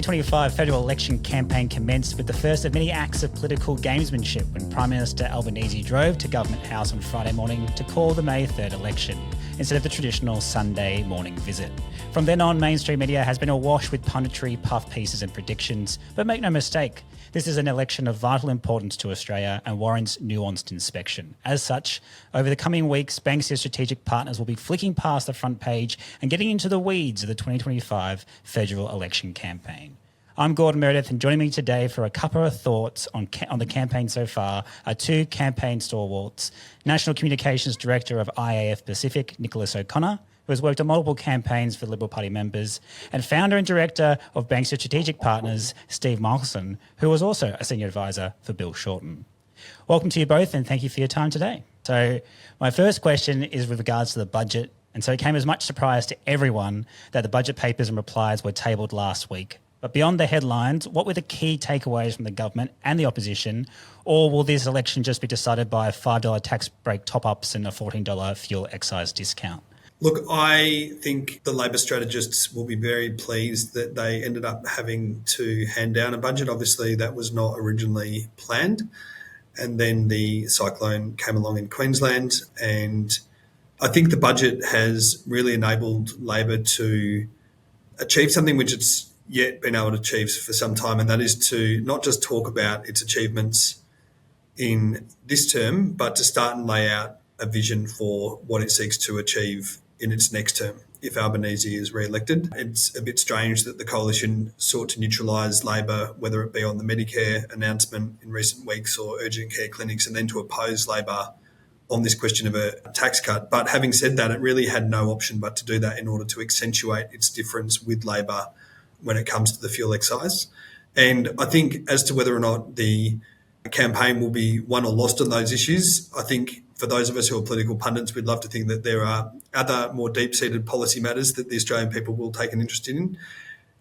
2025 federal election campaign commenced with the first of many acts of political gamesmanship when Prime Minister Albanese drove to Government House on Friday morning to call the May 3rd election, instead of the traditional Sunday morning visit. From then on, mainstream media has been awash with punditry, puff pieces and predictions, but make no mistake, this is an election of vital importance to Australia and warrants nuanced inspection. As such, over the coming weeks, Banksia Strategic Partners will be flicking past the front page and getting into the weeds of the 2025 federal election campaign. I'm Gordon Meredith, and joining me today for a Cuppa of Thoughts on the campaign so far are two campaign stalwarts: National Communications Director of IAF Pacific, Nicholas O'Connor, who has worked on multiple campaigns for Liberal Party members, and founder and director of Banksia Strategic Partners, Steve Michelson, who was also a senior advisor for Bill Shorten. Welcome to you both, and thank you for your time today. So my first question is with regards to the budget, and so it came as much surprise to everyone that the budget papers and replies were tabled last week. But beyond the headlines, what were the key takeaways from the government and the opposition? Or will this election just be decided by $5 tax break top-ups and a $14 fuel excise discount? Look, I think the Labor strategists will be very pleased that they ended up having to hand down a budget. Obviously, that was not originally planned. And then the cyclone came along in Queensland. And I think the budget has really enabled Labor to achieve something which it's yet been able to achieve for some time, and that is to not just talk about its achievements in this term, but to start and lay out a vision for what it seeks to achieve in its next term if Albanese is re-elected. It's a bit strange that the coalition sought to neutralise Labor, whether it be on the Medicare announcement in recent weeks or urgent care clinics, and then to oppose Labor on this question of a tax cut. But having said that, it really had no option but to do that in order to accentuate its difference with Labor when it comes to the fuel excise. And I think as to whether or not the campaign will be won or lost on those issues, I think for those of us who are political pundits, we'd love to think that there are other more deep-seated policy matters that the Australian people will take an interest in.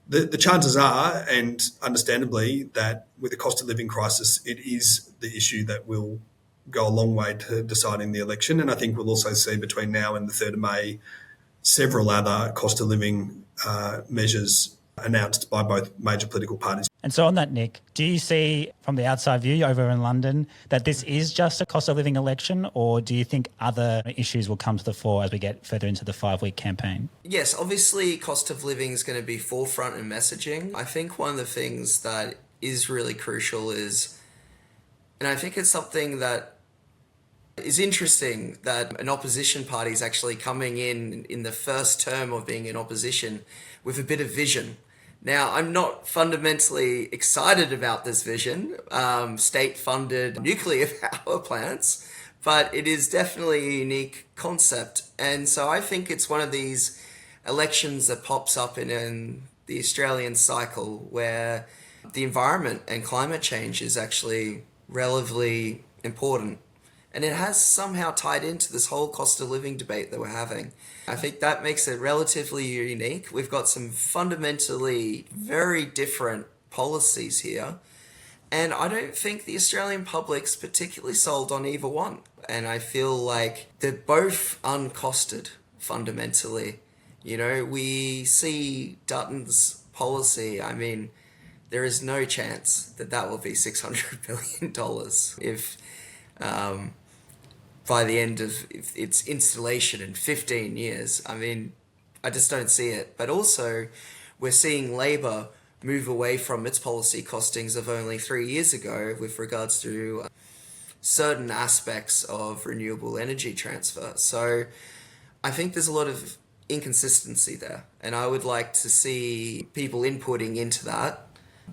The chances are, and understandably, that with the cost of living crisis, it is the issue that will go a long way to deciding the election. And I think we'll also see between now and the 3rd of May several other cost of living measures announced by both major political parties. And so on that, Nick, do you see from the outside view over in London that this is just a cost of living election, or do you think other issues will come to the fore as we get further into the 5-week campaign? Yes, obviously cost of living is going to be forefront in messaging. I think one of the things that is really crucial is, and I think it's something that is interesting, that an opposition party is actually coming in the first term of being in opposition with a bit of vision. Now, I'm not fundamentally excited about this vision, state-funded nuclear power plants, but it is definitely a unique concept. And so I think it's one of these elections that pops up in the Australian cycle where the environment and climate change is actually relatively important. And it has somehow tied into this whole cost of living debate that we're having. I think that makes it relatively unique. We've got some fundamentally very different policies here. And I don't think the Australian public's particularly sold on either one. And I feel like they're both uncosted fundamentally. You know, we see Dutton's policy. I mean, there is no chance that that will be $600 billion if by the end of its installation in 15 years. I mean, I just don't see it. But also, we're seeing Labor move away from its policy costings of only 3 years ago with regards to certain aspects of renewable energy transfer. So I think there's a lot of inconsistency there. And I would like to see people inputting into that,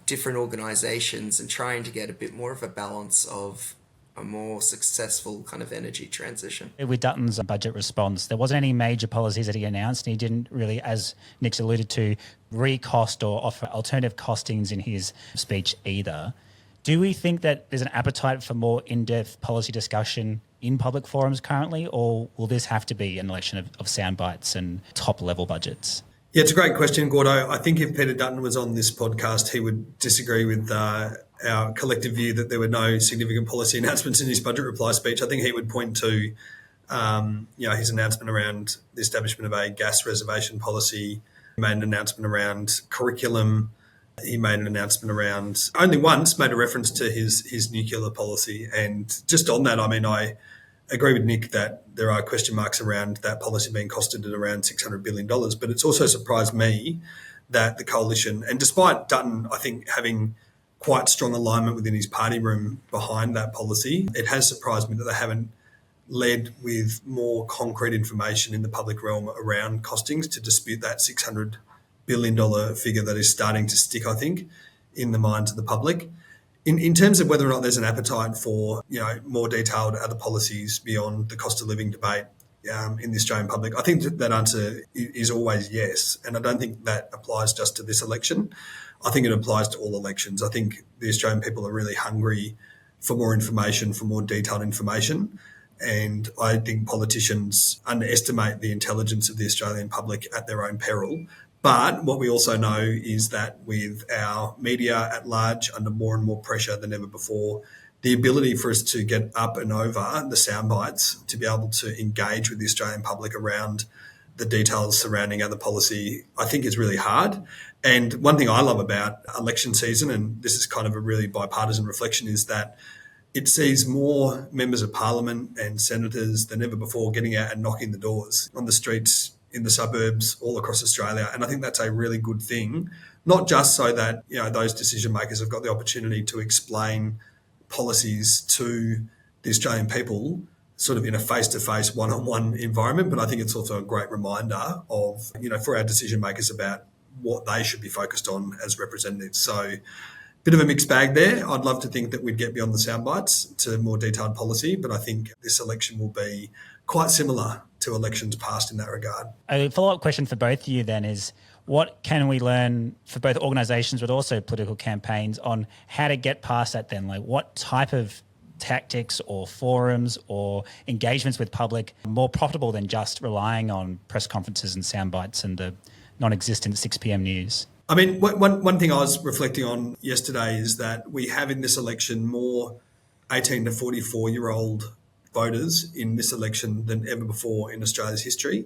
different organisations, and trying to get a bit more of a balance of a more successful kind of energy transition. With Dutton's budget response, there wasn't any major policies that he announced, and he didn't really, as Nick's alluded to, recost or offer alternative costings in his speech either. Do we think that there's an appetite for more in-depth policy discussion in public forums currently, or will this have to be an election of sound bites and top-level budgets? Yeah, it's a great question, Gordo. I think if Peter Dutton was on this podcast, he would disagree with our collective view that there were no significant policy announcements in his budget reply speech. I think he would point to his announcement around the establishment of a gas reservation policy, made an announcement around curriculum, he made an announcement around, only once made a reference to his nuclear policy. And just on that, I mean, I agree with Nick that there are question marks around that policy being costed at around $600 billion. But it's also surprised me that the coalition, and despite Dutton, I think, having quite strong alignment within his party room behind that policy, it has surprised me that they haven't led with more concrete information in the public realm around costings to dispute that $600 billion figure that is starting to stick, I think, in the minds of the public. In terms of whether or not there's an appetite for more detailed other policies beyond the cost of living debate in the Australian public, I think that answer is always yes. And I don't think that applies just to this election. I think it applies to all elections. I think the Australian people are really hungry for more information, for more detailed information. And I think politicians underestimate the intelligence of the Australian public at their own peril. But what we also know is that with our media at large under more and more pressure than ever before, the ability for us to get up and over the sound bites, to be able to engage with the Australian public around the details surrounding other policy, I think is really hard. And one thing I love about election season, and this is kind of a really bipartisan reflection, is that it sees more members of parliament and senators than ever before getting out and knocking the doors on the streets, in the suburbs, all across Australia. And I think that's a really good thing, not just so that those decision makers have got the opportunity to explain policies to the Australian people sort of in a face-to-face, one-on-one environment, but I think it's also a great reminder of, for our decision makers about what they should be focused on as representatives. So bit of a mixed bag there. I'd love to think that we'd get beyond the sound bites to more detailed policy, but I think this election will be quite similar to elections past in that regard. A follow-up question for both of you then is, what can we learn for both organisations but also political campaigns on how to get past that then? Like, what type of tactics or forums or engagements with public are more profitable than just relying on press conferences and sound bites and the non-existent 6 p.m. news? I mean, one thing I was reflecting on yesterday is that we have in this election more 18 to 44-year-old voters in this election than ever before in Australia's history.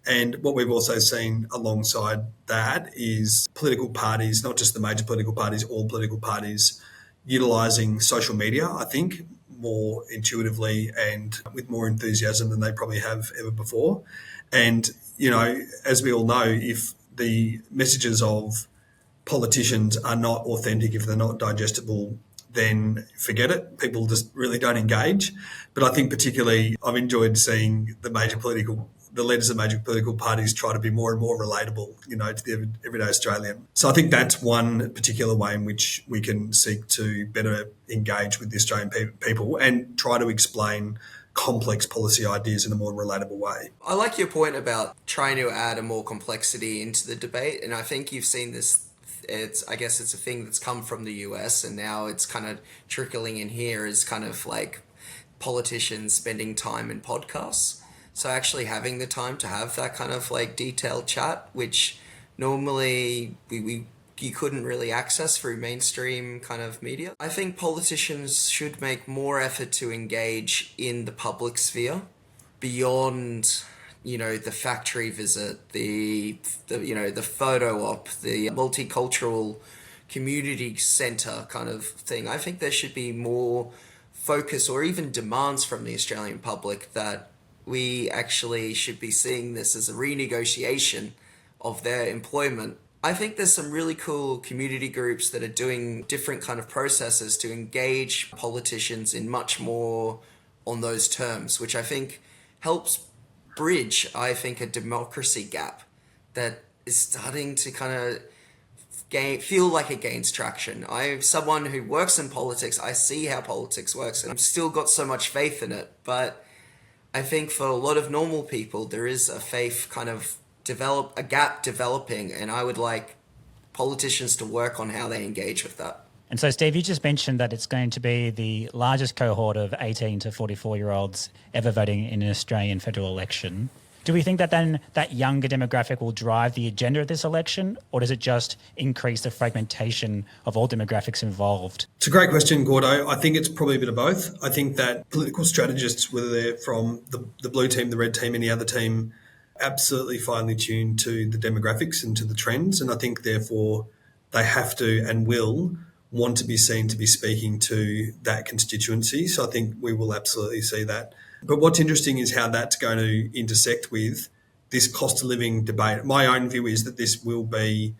And what we've also seen alongside that is political parties, not just the major political parties, all political parties, utilising social media, I think, more intuitively and with more enthusiasm than they probably have ever before. And, as we all know, if the messages of politicians are not authentic, if they're not digestible, then forget it. People just really don't engage. But I think particularly I've enjoyed seeing the leaders of major political parties try to be more and more relatable, to the everyday Australian. So I think that's one particular way in which we can seek to better engage with the Australian people and try to explain complex policy ideas in a more relatable way. I like your point about trying to add a more complexity into the debate, and I think you've seen this. I guess it's a thing that's come from the US, and now it's kind of trickling in here as kind of like politicians spending time in podcasts. So actually having the time to have that kind of like detailed chat, which normally you couldn't really access through mainstream kind of media. I think politicians should make more effort to engage in the public sphere beyond, the factory visit, the photo op, the multicultural community centre kind of thing. I think there should be more focus or even demands from the Australian public that we actually should be seeing this as a renegotiation of their employment. I think there's some really cool community groups that are doing different kind of processes to engage politicians in much more on those terms, which I think helps bridge, a democracy gap that is starting to kind of feel like it gains traction. I'm someone who works in politics. I see how politics works, and I've still got so much faith in it. But I think for a lot of normal people, there is a faith kind of gap developing, and I would like politicians to work on how they engage with that. And so, Steve, you just mentioned that it's going to be the largest cohort of 18 to 44-year-olds ever voting in an Australian federal election. Do we think that then that younger demographic will drive the agenda of this election, or does it just increase the fragmentation of all demographics involved? It's a great question, Gordo. I think it's probably a bit of both. I think that political strategists, whether they're from the blue team, the red team, any other team, absolutely finely tuned to the demographics and to the trends. And I think, therefore, they have to and will want to be seen to be speaking to that constituency. So I think we will absolutely see that. But what's interesting is how that's going to intersect with this cost of living debate. My own view is that this will be,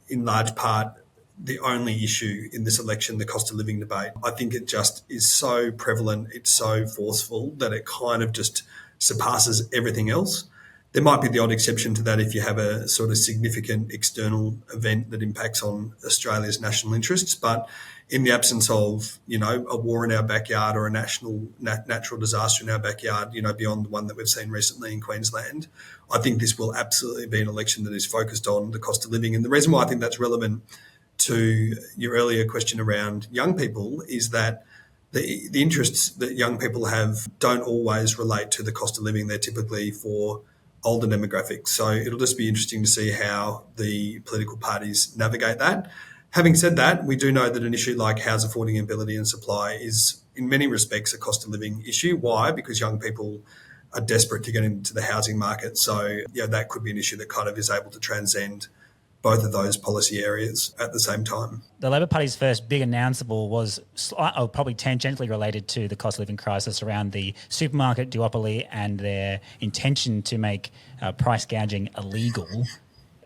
in large part, the only issue in this election, the cost of living debate. I think it just is so prevalent, it's so forceful that it kind of just surpasses everything else. There might be the odd exception to that if you have a sort of significant external event that impacts on Australia's national interests. But in the absence of, a war in our backyard or a natural disaster in our backyard, beyond the one that we've seen recently in Queensland, I think this will absolutely be an election that is focused on the cost of living. And the reason why I think that's relevant to your earlier question around young people is that the interests that young people have don't always relate to the cost of living. They're typically for older demographics. So it'll just be interesting to see how the political parties navigate that. Having said that, we do know that an issue like house affordability and supply is in many respects a cost of living issue. Why? Because young people are desperate to get into the housing market. So that could be an issue that kind of is able to transcend both of those policy areas at the same time. The Labor Party's first big announceable was probably tangentially related to the cost of living crisis around the supermarket duopoly and their intention to make price gouging illegal.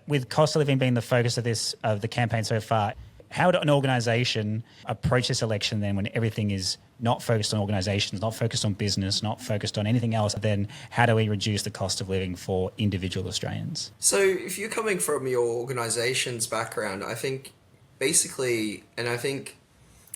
With cost of living being the focus of the campaign so far, how would an organisation approach this election then when everything is not focused on organisations, not focused on business, not focused on anything else? Then how do we reduce the cost of living for individual Australians? So if you're coming from your organisation's background, I think basically, and I think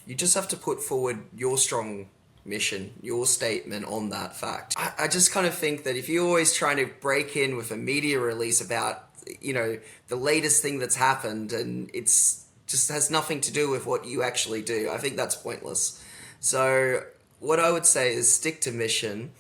you just have to put forward your strong mission, your statement on that fact. I just kind of think that if you're always trying to break in with a media release about, the latest thing that's happened and it's just has nothing to do with what you actually do, I think that's pointless. So what I would say is stick to mission,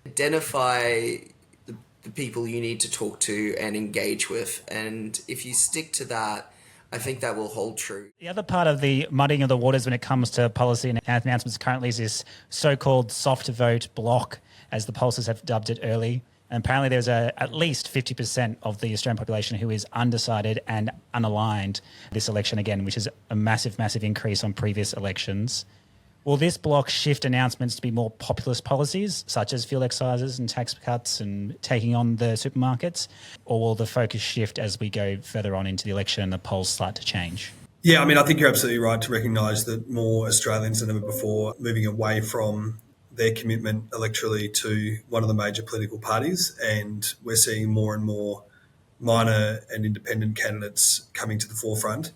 identify the people you need to talk to and engage with. And if you stick to that, I think that will hold true. The other part of the muddying of the waters when it comes to policy and announcements currently is this so-called soft vote block, as the pollsters have dubbed it early. And apparently there's at least 50% of the Australian population who is undecided and unaligned this election again, which is a massive, massive increase on previous elections. Will this block shift announcements to be more populist policies, such as fuel excises and tax cuts and taking on the supermarkets? Or will the focus shift as we go further on into the election and the polls start to change? Yeah, I think you're absolutely right to recognise that more Australians than ever before are moving away from their commitment electorally to one of the major political parties, and we're seeing more and more minor and independent candidates coming to the forefront.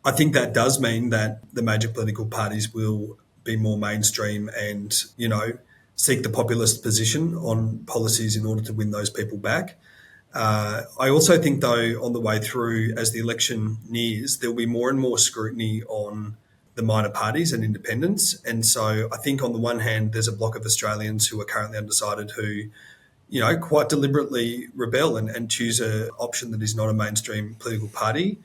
I think that does mean that the major political parties will be more mainstream and, seek the populist position on policies in order to win those people back. I also think, though, on the way through, as the election nears, there'll be more and more scrutiny on the minor parties and independents. And so I think on the one hand, there's a block of Australians who are currently undecided who, quite deliberately rebel and choose an option that is not a mainstream political party.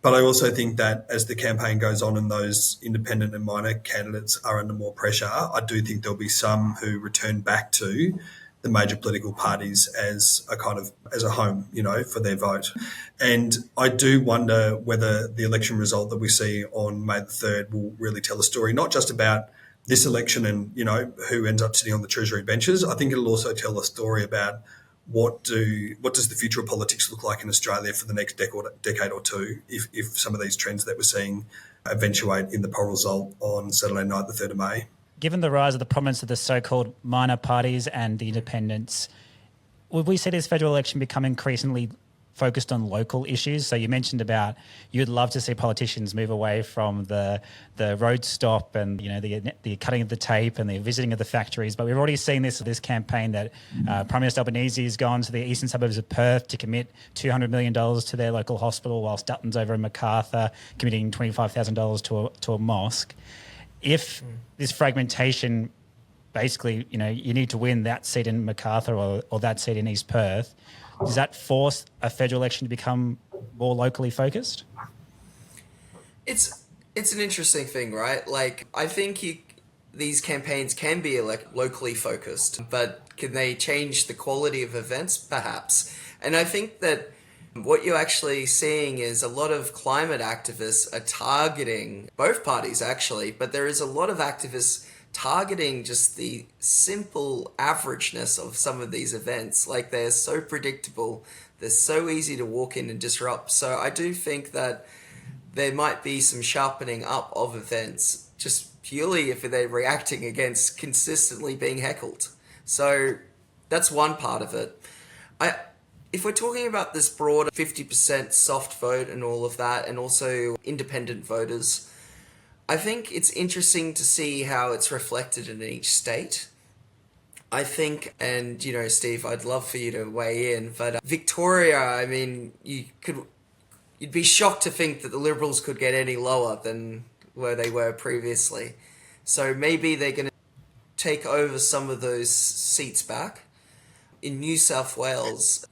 But I also think that as the campaign goes on and those independent and minor candidates are under more pressure, I do think there'll be some who return back to the major political parties as a home, for their vote. And I do wonder whether the election result that we see on May the 3rd will really tell a story, not just about this election and, who ends up sitting on the Treasury benches. I think it'll also tell a story about what does the future of politics look like in Australia for the next decade or two if some of these trends that we're seeing eventuate in the poll result on Saturday night, the 3rd of May. Given the rise of the prominence of the so-called minor parties and the independents, would we see this federal election become increasingly focused on local issues? So you mentioned about you'd love to see politicians move away from the road stop and the cutting of the tape and the visiting of the factories. But we've already seen this campaign that Prime Minister Albanese has gone to the eastern suburbs of Perth to commit $200 million to their local hospital, whilst Dutton's over in Macarthur committing $25,000 to a mosque. If this fragmentation, basically, you need to win that seat in Macarthur or that seat in East Perth, does that force a federal election to become more locally focused? It's an interesting thing, right? Like, I think these campaigns can be locally focused, but can they change the quality of events? Perhaps. And I think that What you're actually seeing is a lot of climate activists are targeting both parties actually, but there is a lot of activists targeting just the simple averageness of some of these events. Like, they're so predictable, they're so easy to walk in and disrupt. So I do think that there might be some sharpening up of events just purely if they're reacting against consistently being heckled. So that's one part of it. If we're talking about this broader 50% soft vote and all of that, and also independent voters, I think it's interesting to see how it's reflected in each state. I think, and Steve, I'd love for you to weigh in, but Victoria, I mean, you'd be shocked to think that the Liberals could get any lower than where they were previously. So maybe they're going to take over some of those seats back. In New South Wales,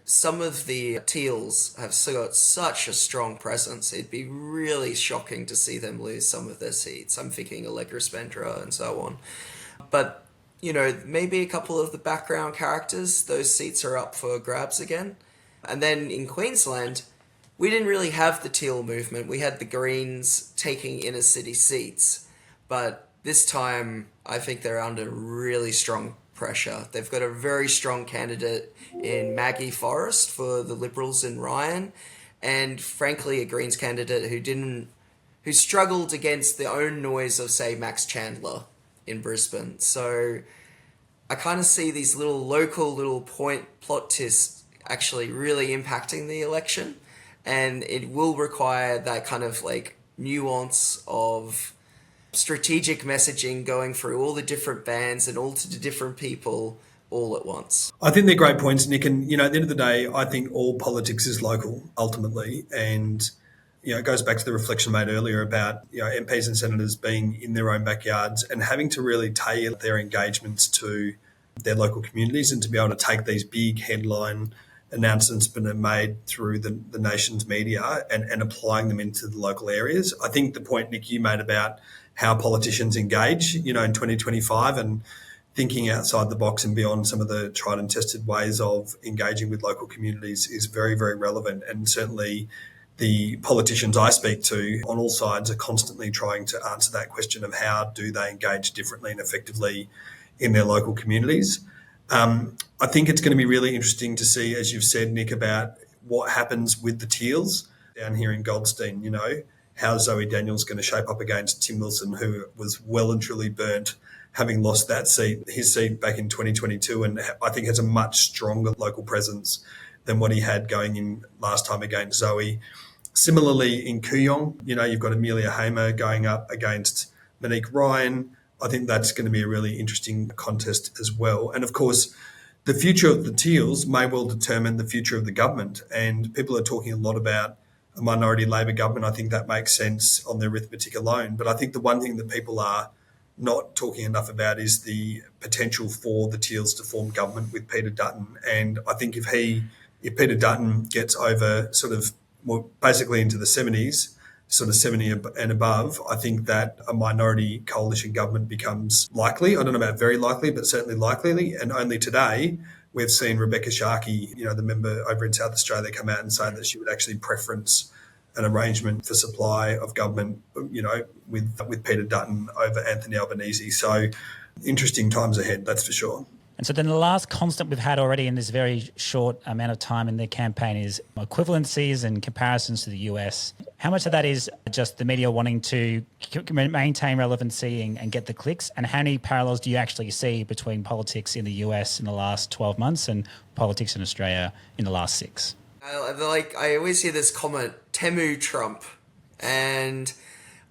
some of the Teals have got such a strong presence. It'd be really shocking to see them lose some of their seats. I'm thinking Allegra Spendra and so on. But, maybe a couple of the background characters, those seats are up for grabs again. And then in Queensland, we didn't really have the Teal movement. We had the Greens taking inner city seats. But this time, I think they're under really strong pressure. They've got a very strong candidate in Maggie Forrest for the Liberals in Ryan, and frankly a Greens candidate who struggled against the own noise of, say, Max Chandler in Brisbane. So I kind of see these local plot twists actually really impacting the election, and it will require that kind of nuance of strategic messaging going through all the different bands and all to the different people all at once. I think they're great points, Nick. And, at the end of the day, I think all politics is local ultimately. And, it goes back to the reflection made earlier about, MPs and senators being in their own backyards and having to really tailor their engagements to their local communities, and to be able to take these big headline announcements that are made through the nation's media and applying them into the local areas. I think the point, Nick, you made about how politicians engage, in 2025, and thinking outside the box and beyond some of the tried and tested ways of engaging with local communities is very, very relevant. And certainly the politicians I speak to on all sides are constantly trying to answer that question of how do they engage differently and effectively in their local communities. I think it's going to be really interesting to see, as you've said, Nick, about what happens with the Teals down here in Goldstein, how Zoe Daniels going to shape up against Tim Wilson, who was well and truly burnt, having lost his seat back in 2022, and I think has a much stronger local presence than what he had going in last time against Zoe. Similarly, in Kooyong, you've got Amelia Hamer going up against Monique Ryan. I think that's going to be a really interesting contest as well. And of course, the future of the Teals may well determine the future of the government. And people are talking a lot about a minority Labor government. I think that makes sense on the arithmetic alone. But I think the one thing that people are not talking enough about is the potential for the Teals to form government with Peter Dutton. And I think if Peter Dutton gets over basically into the 70s, sort of 70 and above, I think that a minority coalition government becomes likely. I don't know about very likely, but certainly likely. And only today we've seen Rebecca Sharkey, the member over in South Australia, come out and say that she would actually preference an arrangement for supply of government, with Peter Dutton over Anthony Albanese. So interesting times ahead, that's for sure. And so then the last constant we've had already in this very short amount of time in the campaign is equivalencies and comparisons to the US. How much of that is just the media wanting to maintain relevancy and get the clicks? And how many parallels do you actually see between politics in the US in the last 12 months and politics in Australia in the last 6? I always hear this comment, Temu Trump. And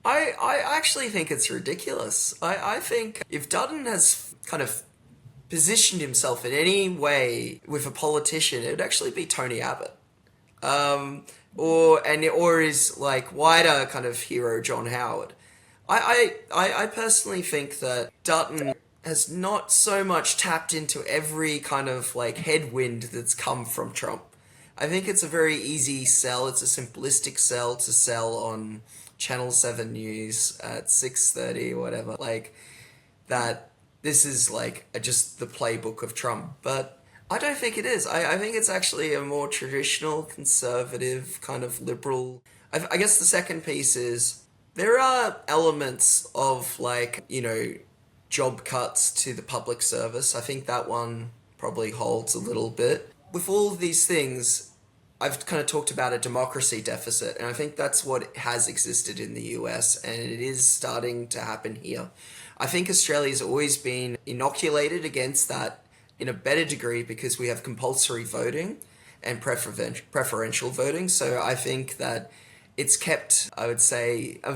I actually think it's ridiculous. I think if Dutton has kind of positioned himself in any way with a politician, it would actually be Tony Abbott, or his wider kind of hero John Howard. I personally think that Dutton has not so much tapped into every kind of headwind that's come from Trump. I think it's a very easy sell. It's a simplistic sell to sell on Channel 7 News at 6:30 or whatever. That. This is just the playbook of Trump. But I don't think it is. I think it's actually a more traditional, conservative, kind of liberal. I guess the second piece is there are elements of, like, job cuts to the public service. I think that one probably holds a little bit. With all of these things, I've kind of talked about a democracy deficit, and I think that's what has existed in the US, and it is starting to happen here. I think Australia's always been inoculated against that in a better degree because we have compulsory voting and preferential voting. So I think that it's kept, I would say, a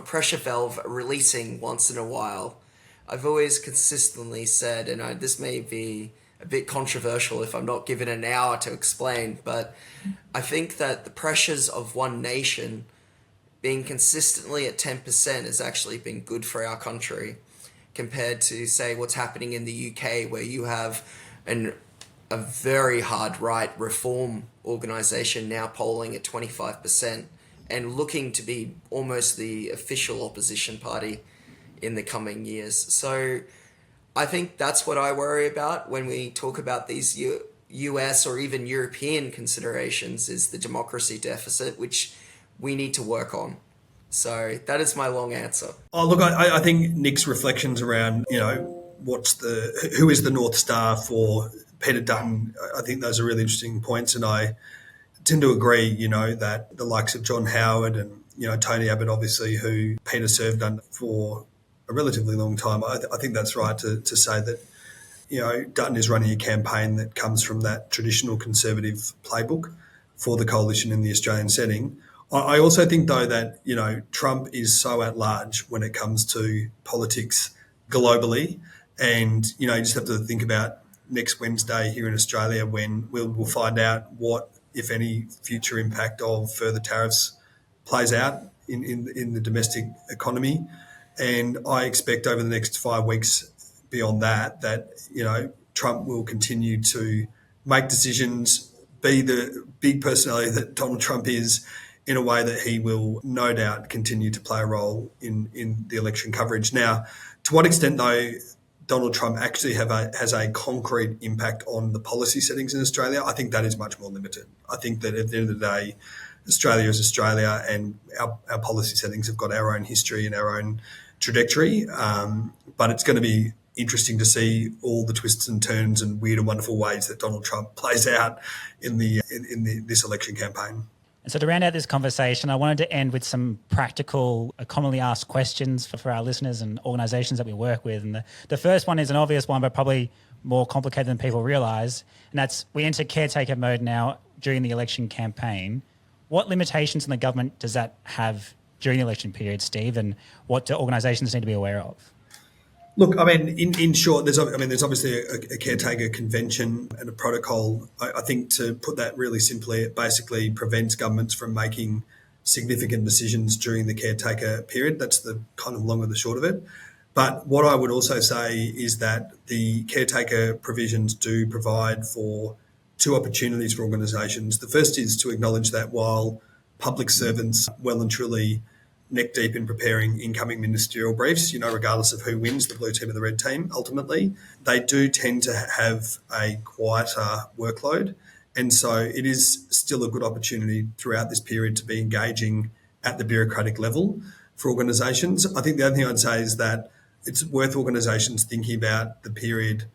pressure valve releasing once in a while. I've always consistently said, and this may be a bit controversial if I'm not given an hour to explain, but I think that the pressures of one nation being consistently at 10% has actually been good for our country compared to, say, what's happening in the UK, where you have a very hard right reform organisation now polling at 25% and looking to be almost the official opposition party in the coming years. So I think that's what I worry about when we talk about these US or even European considerations, is the democracy deficit, which we need to work on. So that is my long answer. Oh, look, I think Nick's reflections around, who is the North Star for Peter Dutton, I think those are really interesting points. And I tend to agree, that the likes of John Howard and, Tony Abbott, obviously, who Peter served under for a relatively long time, I think that's right to say that, Dutton is running a campaign that comes from that traditional conservative playbook for the coalition in the Australian setting. I also think, though, that, Trump is so at large when it comes to politics globally. And, you just have to think about next Wednesday here in Australia when we'll find out what, if any, future impact of further tariffs plays out in the domestic economy. And I expect over the next 5 weeks beyond that, Trump will continue to make decisions, be the big personality that Donald Trump is, in a way that he will no doubt continue to play a role in the election coverage. Now, to what extent, though, Donald Trump actually has a concrete impact on the policy settings in Australia, I think that is much more limited. I think that at the end of the day, Australia is Australia, and our policy settings have got our own history and our own trajectory. But it's going to be interesting to see all the twists and turns and weird and wonderful ways that Donald Trump plays out in this election campaign. And so to round out this conversation, I wanted to end with some practical, commonly asked questions for our listeners and organisations that we work with. And the first one is an obvious one, but probably more complicated than people realise. And that's, we enter caretaker mode now during the election campaign. What limitations in the government does that have during the election period, Steve? And what do organisations need to be aware of? Look, I mean, in short, there's obviously a caretaker convention and a protocol. I think, to put that really simply, it basically prevents governments from making significant decisions during the caretaker period. That's the kind of long and the short of it. But what I would also say is that the caretaker provisions do provide for two opportunities for organisations. The first is to acknowledge that while public servants well and truly neck deep in preparing incoming ministerial briefs, regardless of who wins, the blue team or the red team, ultimately, they do tend to have a quieter workload. And so it is still a good opportunity throughout this period to be engaging at the bureaucratic level for organisations. I think the other thing I'd say is that it's worth organisations thinking about the period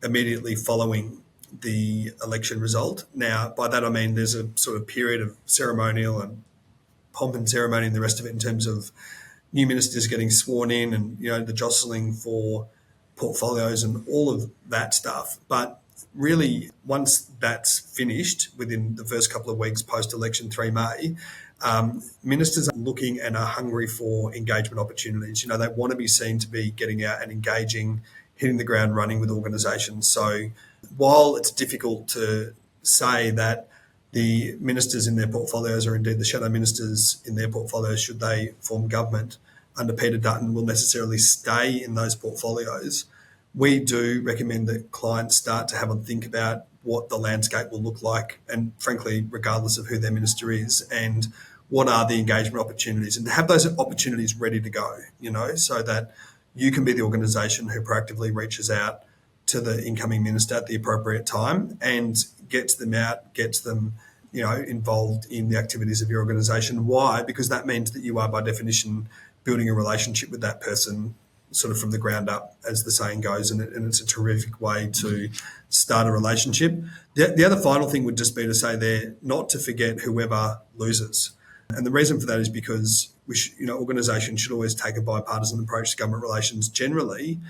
immediately following the election result. Now, by that I mean there's a sort of period of ceremonial and pomp and ceremony and the rest of it in terms of new ministers getting sworn in and, the jostling for portfolios and all of that stuff. But really, once that's finished within the first couple of weeks post-election 3 May, ministers are looking and are hungry for engagement opportunities. They want to be seen to be getting out and engaging, hitting the ground running with organisations. So while it's difficult to say that the ministers in their portfolios, or indeed the shadow ministers in their portfolios, should they form government under Peter Dutton, will necessarily stay in those portfolios, we do recommend that clients start to have a think about what the landscape will look like, and frankly, regardless of who their minister is, and what are the engagement opportunities, and have those opportunities ready to go, so that you can be the organisation who proactively reaches out to the incoming minister at the appropriate time and gets them out, gets them, involved in the activities of your organisation. Why? Because that means that you are, by definition, building a relationship with that person sort of from the ground up, as the saying goes, and it's a terrific way to start a relationship. The other final thing would just be to say there, not to forget whoever loses. And the reason for that is because organisations should always take a bipartisan approach to government relations generally,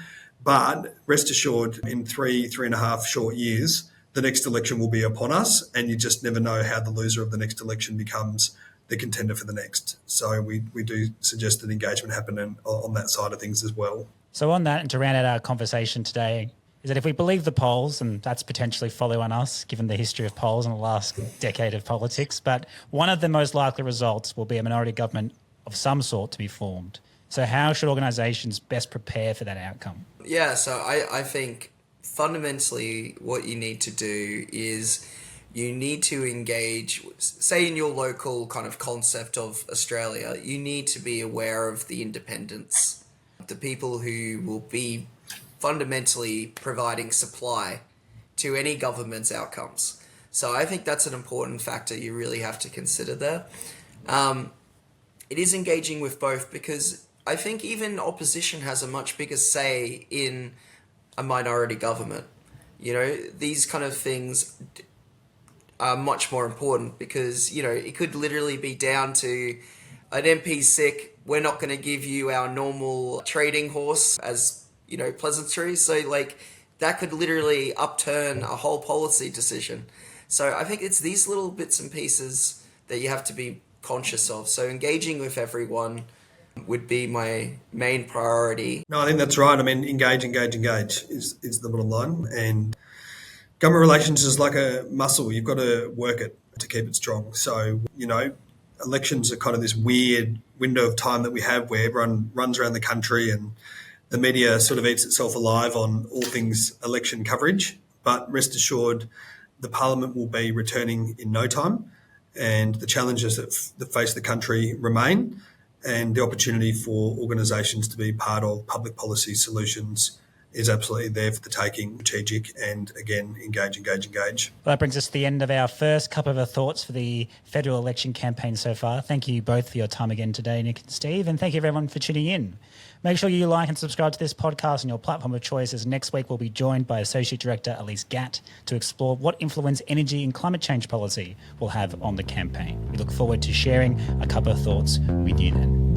but rest assured, in 3.5 short years, the next election will be upon us, and you just never know how the loser of the next election becomes the contender for the next. So we do suggest that engagement happen on that side of things as well. So on that, and to round out our conversation today, is that if we believe the polls, and that's potentially follow on us, given the history of polls in the last decade of politics, but one of the most likely results will be a minority government of some sort to be formed. So how should organisations best prepare for that outcome? Yeah, so I think fundamentally what you need to do is you need to engage, say in your local kind of concept of Australia, you need to be aware of the independents, the people who will be fundamentally providing supply to any government's outcomes. So I think that's an important factor you really have to consider there. It is engaging with both, because I think even opposition has a much bigger say in a minority government. These kind of things are much more important because, it could literally be down to an MP's sick, we're not going to give you our normal trading horse as, pleasantry. So that could literally upturn a whole policy decision. So I think it's these little bits and pieces that you have to be conscious of. So engaging with everyone would be my main priority. No, I think that's right. I mean, engage is the bottom line. And government relations is like a muscle. You've got to work it to keep it strong. So, elections are kind of this weird window of time that we have where everyone runs around the country and the media sort of eats itself alive on all things election coverage. But rest assured, the Parliament will be returning in no time, and the challenges that face the country remain, and the opportunity for organisations to be part of public policy solutions is absolutely there for the taking, strategic, and again, engage. Well, that brings us to the end of our first Cuppa of Thoughts for the federal election campaign so far. Thank you both for your time again today, Nick and Steve, and thank you everyone for tuning in. Make sure you like and subscribe to this podcast on your platform of choice, as next week we'll be joined by Associate Director Elise Gatt to explore what influence energy and climate change policy will have on the campaign. We look forward to sharing a Cuppa of Thoughts with you then.